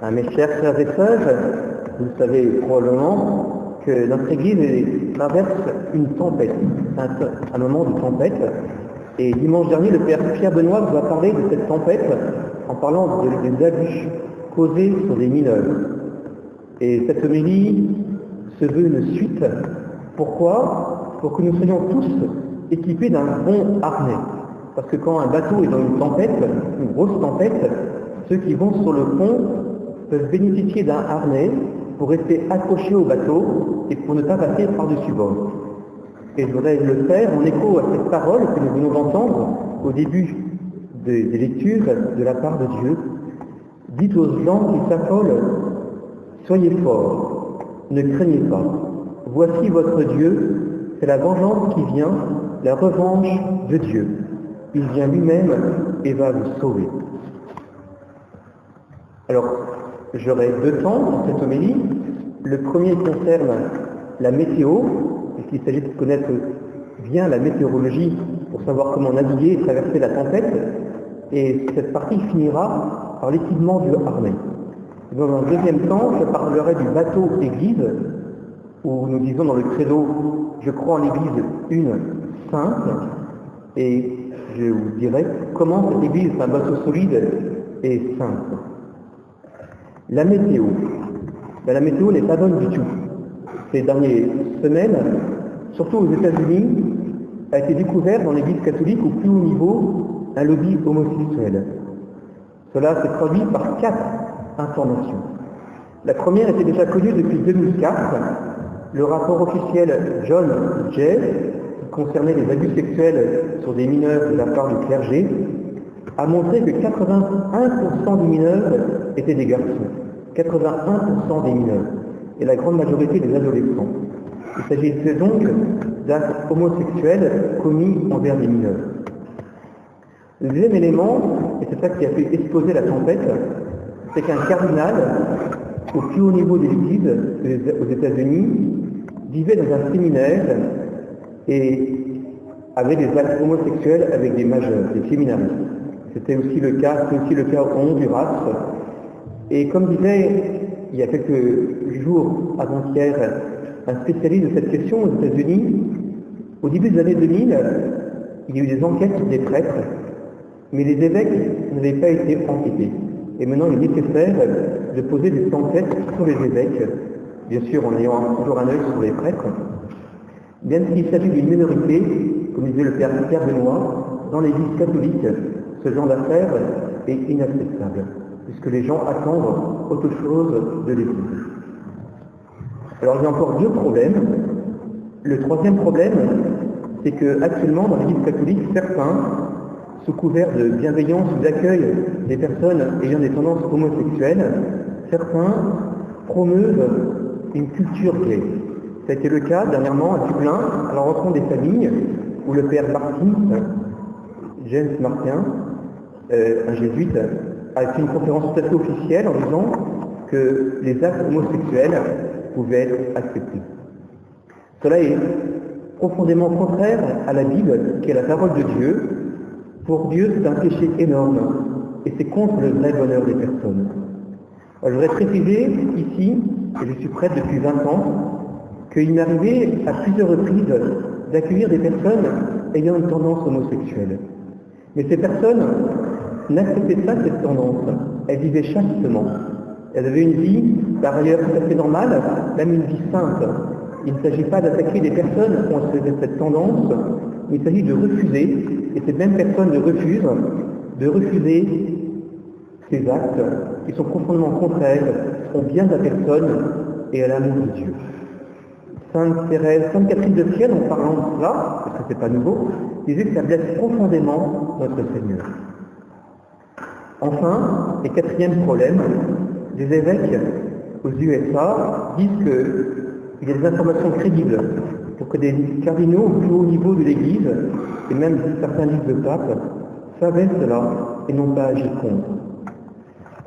Mes chers frères et sœurs, vous le savez probablement que notre Église traverse une tempête, un moment de tempête. Et dimanche dernier, le Père Pierre Benoît vous a parlé de cette tempête en parlant des abus causés sur des mineurs. Et cette homélie se veut une suite. Pourquoi? Pour que nous soyons tous équipés d'un bon harnais. Parce que quand un bateau est dans une tempête, une grosse tempête, ceux qui vont sur le pont peuvent bénéficier d'un harnais pour rester accrochés au bateau et pour ne pas passer par-dessus bord. Et je voudrais le faire en écho à cette parole que nous venons d'entendre au début des lectures de la part de Dieu. Dites aux gens qui s'affolent, soyez forts, ne craignez pas. Voici votre Dieu, c'est la vengeance qui vient, la revanche de Dieu. Il vient lui-même et va vous sauver. Alors, j'aurai deux temps dans cette homélie. Le premier concerne la météo, puisqu'il s'agit de connaître bien la météorologie pour savoir comment naviguer et traverser la tempête. Et cette partie finira par l'équipement du harnais. Dans un deuxième temps, je parlerai du bateau Église, où nous disons dans le credo « Je crois en l'Église une sainte », et je vous dirai comment cette Église est un bateau solide et sainte. La météo. La météo n'est pas bonne du tout. Ces dernières semaines, surtout aux États-Unis, a été découvert dans l'Église catholique au plus haut niveau un lobby homosexuel. Cela s'est traduit par 4 informations. La première était déjà connue depuis 2004. Le rapport officiel John Jay, qui concernait les abus sexuels sur des mineurs de la part du clergé, a montré que 81% des mineurs étaient des garçons. 81% des mineurs. Et la grande majorité des adolescents. Il s'agissait donc d'actes homosexuels commis envers des mineurs. Le deuxième élément, et c'est ça qui a fait exploser la tempête, c'est qu'un cardinal, au plus haut niveau de l'Église aux États-Unis, vivait dans un séminaire et avait des actes homosexuels avec des majeurs, des séminaristes. C'était aussi le cas au Honduras. Et comme disait il y a quelques jours avant-hier un spécialiste de cette question aux États-Unis, au début des années 2000, il y a eu des enquêtes sur des prêtres, mais les évêques n'avaient pas été enquêtés. Et maintenant, il est nécessaire de poser des enquêtes sur les évêques, bien sûr en ayant toujours un œil sur les prêtres, bien qu'il s'agit d'une minorité, comme disait le Père Pierre Benoît, dans l'Église catholique, ce genre d'affaires est inacceptable, puisque les gens attendent autre chose de l'Église. Alors il y a encore 2 problèmes. Le troisième problème, c'est qu'actuellement dans l'Église catholique, certains, sous couvert de bienveillance ou d'accueil des personnes ayant des tendances homosexuelles, certains promeuvent une culture gay. Ça a été le cas dernièrement à Dublin, à la rencontre des familles, où le père Martin, James Martin, un jésuite, a fait une conférence tout à fait officielle en disant que les actes homosexuels pouvaient être acceptés. Cela est profondément contraire à la Bible, qui est la parole de Dieu. Pour Dieu, c'est un péché énorme, et c'est contre le vrai bonheur des personnes. Alors, je voudrais préciser ici, et je suis prêtre depuis 20 ans, qu'il m'est arrivé à plusieurs reprises d'accueillir des personnes ayant une tendance homosexuelle. Mais ces personnes n'acceptaient pas cette tendance. Elles vivaient chastement. Elles avaient une vie, par ailleurs, tout à fait normale, même une vie sainte. Il ne s'agit pas d'attaquer des personnes qui ont cette tendance, mais il s'agit de refuser, et ces mêmes personnes de refuser ces actes qui sont profondément contraires au bien de la personne et à l'amour de Dieu. Sainte Catherine de Sienne, en parlant de cela, parce que c'est pas nouveau, disait que ça blesse profondément notre Seigneur. Enfin, et quatrième problème, les évêques aux USA disent qu'il y a des informations crédibles pour que des cardinaux au plus haut niveau de l'Église, et même certains livres de pape, savaient cela et n'ont pas agi contre.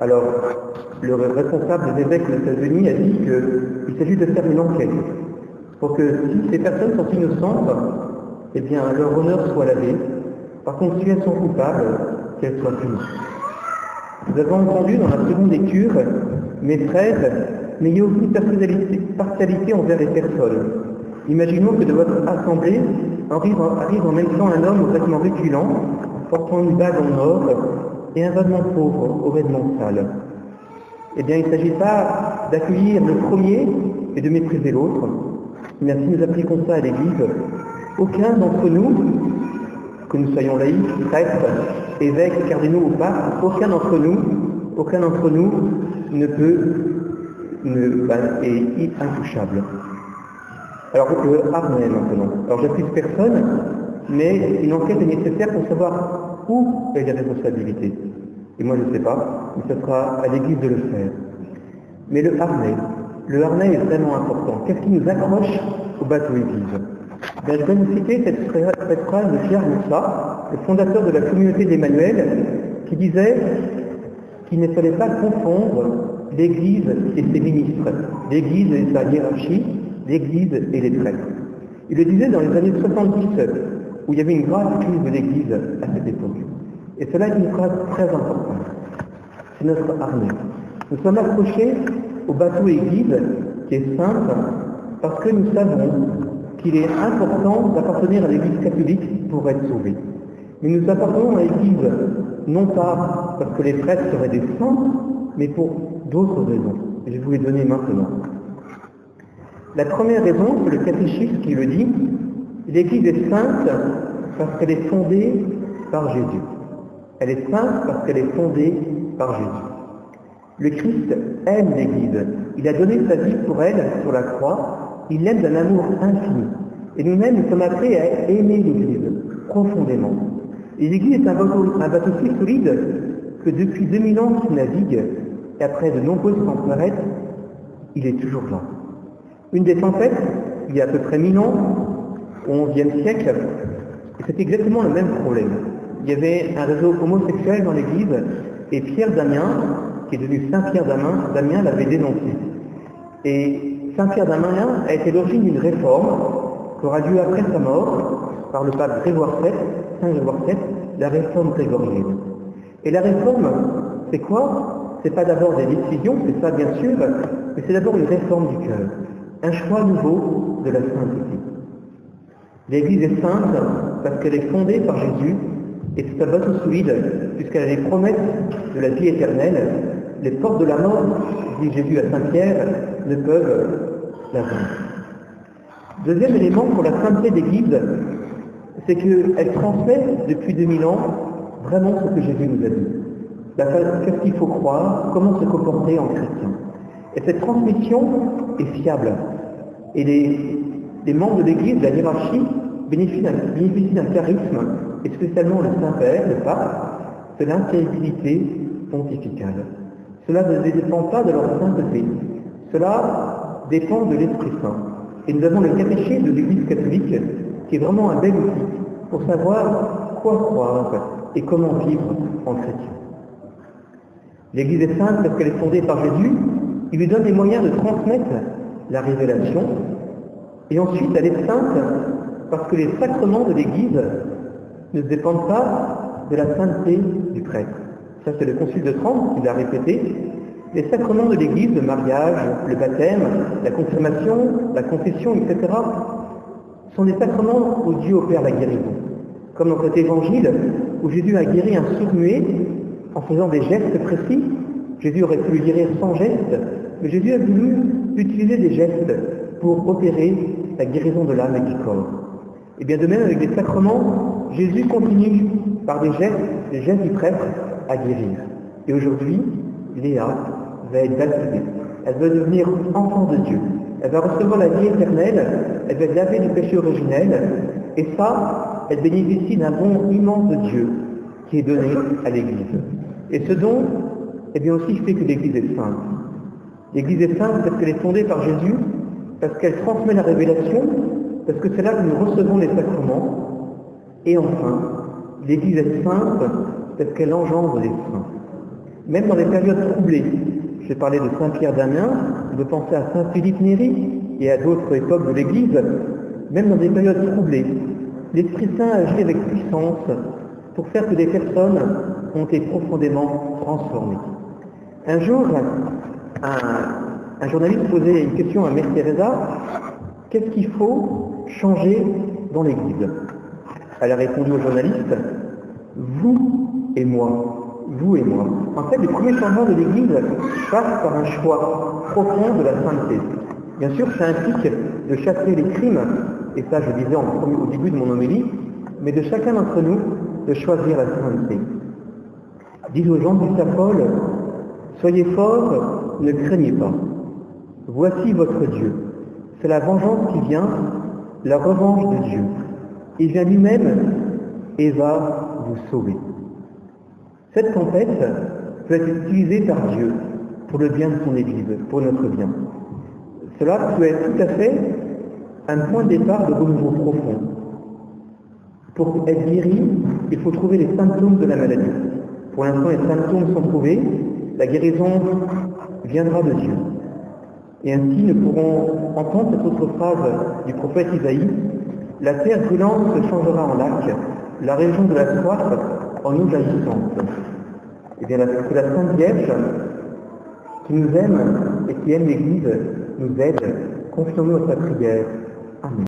Alors, le responsable des évêques des États-Unis a dit qu'il s'agit de faire une enquête pour que si ces personnes sont innocentes, eh bien leur honneur soit lavé. Par contre, si elles sont coupables, qu'elles soient punies. Nous avons entendu dans la seconde lecture mes frères, n'ayez aucune partialité envers les personnes. Imaginons que de votre assemblée arrive en même temps un homme aux vêtements rutilants, portant une bague en or, et un vêtement pauvre aux vêtements sales. Eh bien, il ne s'agit pas d'accueillir le premier et de mépriser l'autre. Mais si nous appliquons ça à l'Église, aucun d'entre nous, que nous soyons laïcs, prêtres, évêques, cardinaux ou papes, aucun d'entre nous ne peut, est intouchable. Alors, le harnais maintenant. Alors, j'accuse personne, mais une enquête est nécessaire pour savoir où est la responsabilité. Et moi, je ne sais pas, mais ce sera à l'Église de le faire. Mais le harnais est vraiment important. Qu'est-ce qui nous accroche au bateau Église? Je vais vous citer cette phrase de Pierre Moussa, le fondateur de la communauté d'Emmanuel, qui disait qu'il ne fallait pas confondre l'Église et ses ministres, l'Église et sa hiérarchie, l'Église et les prêtres. Il le disait dans les années 70, où il y avait une grave crise de l'Église à cette époque. Et cela est une phrase très importante. C'est notre harnais. Nous sommes accrochés au bateau Église, qui est simple, parce que nous savons qu'il est important d'appartenir à l'Église catholique pour être sauvé. Mais nous appartenons à l'Église non pas parce que les prêtres seraient des saints, mais pour d'autres raisons. Et je vais vous les donner maintenant. La première raison, c'est le catéchisme qui le dit, l'Église est sainte parce qu'elle est fondée par Jésus. Elle est sainte parce qu'elle est fondée par Jésus. Le Christ aime l'Église. Il a donné sa vie pour elle sur la croix. Il l'aime d'un amour infini. Et nous-mêmes, nous sommes appelés à aimer l'Église profondément. Et l'Église est un bateau si solide que depuis 2000 ans qu'il navigue, et après de nombreuses tempêtes, il est toujours là. Une des tempêtes, il y a à peu près 1000 ans, au XIe siècle, et c'est exactement le même problème. Il y avait un réseau homosexuel dans l'Église, et Pierre Damien, qui est devenu Saint-Pierre Damien, l'avait dénoncé. Et Saint-Pierre Damien a été l'origine d'une réforme qui aura lieu après sa mort par le pape Grégoire VII, Saint Grégoire VII, la réforme grégorienne. Et la réforme, c'est quoi? C'est pas d'abord des décisions, c'est ça bien sûr, mais c'est d'abord une réforme du cœur, un choix nouveau de la sainteté. L'Église est sainte parce qu'elle est fondée par Jésus, et c'est un bateau solide, puisqu'elle a les promesses de la vie éternelle. Les portes de la mort, dit Jésus à Saint-Pierre, ne peuvent la vaincre. Deuxième élément pour la sainteté d'Église, c'est qu'elle transmet depuis 2000 ans vraiment ce que Jésus nous a dit. Qu'est-ce qu'il faut croire, comment se comporter en chrétien. Et cette transmission est fiable. Et les membres de l'Église, de la hiérarchie, bénéficient d'un charisme, et spécialement le Saint-Père, le Pape, de l'intégrité pontificale. Cela ne dépend pas de leur sainteté. Cela dépend de l'Esprit Saint. Et nous avons le catéchisme de l'Église catholique, qui est vraiment un bel outil pour savoir quoi croire et comment vivre en chrétien. L'Église est sainte parce qu'elle est fondée par Jésus. Il lui donne les moyens de transmettre la révélation. Et ensuite, elle est sainte parce que les sacrements de l'Église ne dépendent pas de la sainteté du prêtre. Ça, c'est le Concile de Trente qui l'a répété. Les sacrements de l'Église, le mariage, le baptême, la confirmation, la confession, etc., sont des sacrements où Dieu opère la guérison. Comme dans cet évangile où Jésus a guéri un sourd-muet en faisant des gestes précis. Jésus aurait pu le guérir sans geste, mais Jésus a voulu utiliser des gestes pour opérer la guérison de l'âme et du corps. Et bien de même avec les sacrements, Jésus continue par des gestes du prêtre à guérir. Et aujourd'hui, Léa va être baptisée. Elle va devenir enfant de Dieu. Elle va recevoir la vie éternelle, elle va être lavée du péché originel, et ça, elle bénéficie d'un don immense de Dieu qui est donné à l'Église. Et ce don, eh bien aussi fait que l'Église est sainte. L'Église est sainte parce qu'elle est fondée par Jésus, parce qu'elle transmet la révélation, parce que c'est là que nous recevons les sacrements, et enfin, l'Église est sainte parce qu'elle engendre les saints. Même dans les périodes troublées, j'ai parlé de Saint-Pierre d'Amiens, on peut penser à Saint-Philippe Néri et à d'autres époques de l'Église, même dans des périodes troublées, l'Esprit Saint agit avec puissance pour faire que des personnes ont été profondément transformées. Un jour, un journaliste posait une question à Mère Teresa, qu'est-ce qu'il faut changer dans l'Église? Elle a répondu au journaliste, vous et moi, vous et moi. En fait, les premiers changements de l'Église passent par un choix profond de la sainteté. Bien sûr, ça implique de chasser les crimes, et ça je disais au début de mon homélie, mais de chacun d'entre nous de choisir la sainteté. Dis aux gens du Saint Paul, soyez forts, ne craignez pas. Voici votre Dieu. C'est la vengeance qui vient, la revanche de Dieu. Il vient lui-même et va vous sauver. Cette tempête peut être utilisée par Dieu pour le bien de son Église, pour notre bien. Cela peut être tout à fait un point de départ de renouveau profond. Pour être guéri, il faut trouver les symptômes de la maladie. Pour l'instant, les symptômes sont trouvés, la guérison viendra de Dieu. Et ainsi, nous pourrons entendre cette autre phrase du prophète Isaïe, « La terre brûlante se changera en lac, la région de la soif en eau jaillissante. » Eh bien, que la Sainte Vierge, qui nous aime et qui aime l'Église, nous aide. Confions-nous à sa prière. Amen.